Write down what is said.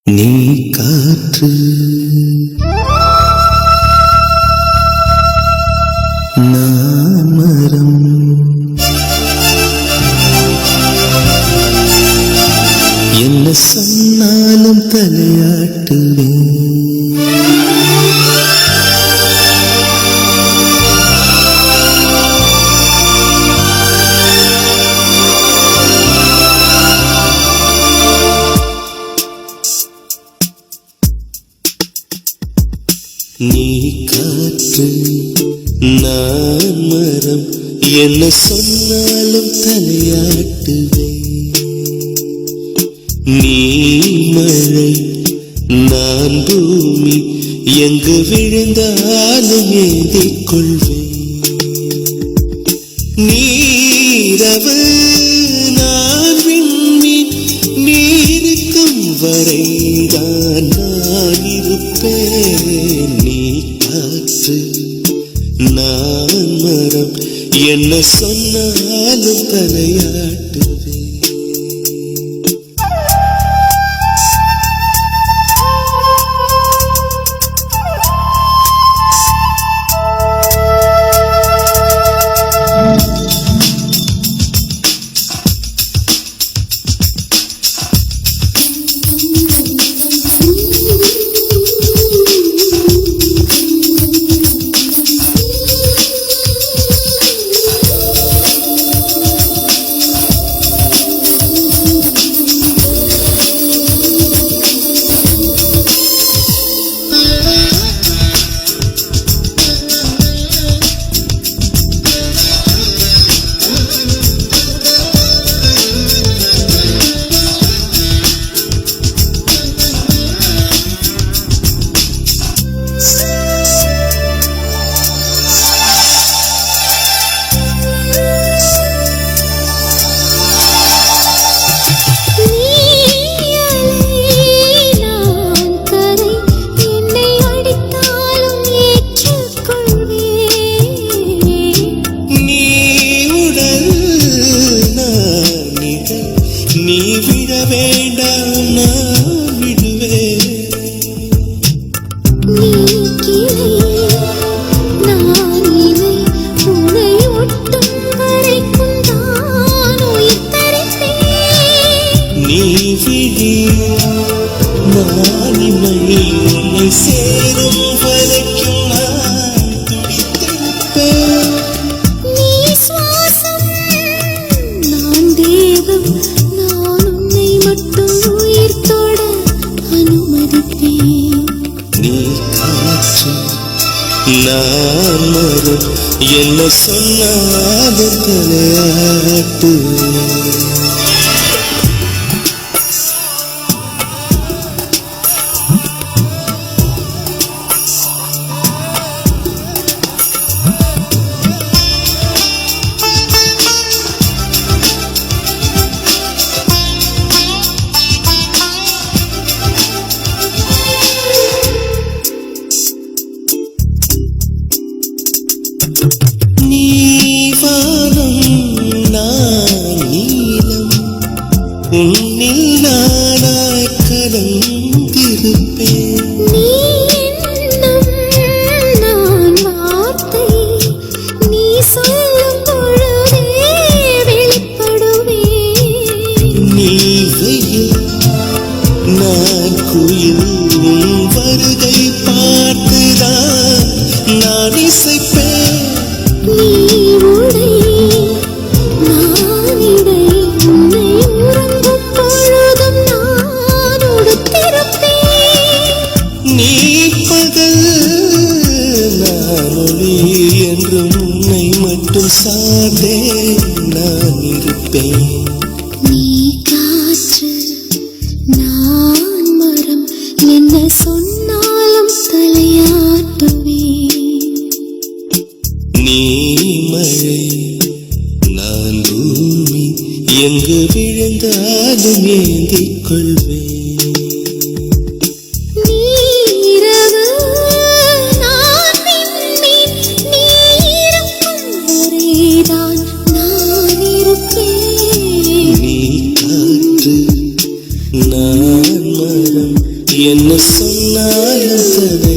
நீ காற்று நான் மரம் என்ன சொன்னாலும் தலையாட்டுவேன். நீ காற்று நான் மரம் என்ன சொன்னாலும் தலையாட்டுவேன். நீ மழை நான் பூமி எங்கு விழுந்தாலும் ஏந்திக் கொள்வேன். நீரவு நான் விண்மீன் நீருக்கும் வரைதான் நான் இருப்பேன். நீ காற்று நான் மரம் என்ன சொன்னாலும் தலையாட்டுவேன். நீ விட வேண்டாம் நான் விடுவேன். நீ கிளை நான் இலை உன்னை ஒட்டும் வரைக்கும் தான் உயிர் தருவேன். நீ விழி நான் இமை உன்னை சேரும் வரைக்கும் நான் துடித்திருப்பேன். நீ சுவாசம் நான் தேகம் நான் மரம் என்ன சொன்னாலும் தலையாட்டுவேன். உன்னில் நானாய் கலந்திருப்பேன். நீ எண்ணம் நான் வார்த்தை நீ சொல்லும் பொழுதே வெளிப்படுவேன். நீ வெயில் நான் குயில் உன் வருகை பார்த்துதான் நான் இசைப்பேன். நீ உடை நான் இடை உன்னை நீ பகல் நான் ஒளி என்று உன்னை மட்டும் சார்ந்தே நான் இருப்பேன். நீ காற்று நான் மரம் என்ன சொன்னாலும் தலையாட்டுவேன். நீ மழை நான் பூமி எங்கு விழுந்தாலும் ஏந்திக் கொள்வேன். நான் மரம் என்ன சொன்னாலும் தர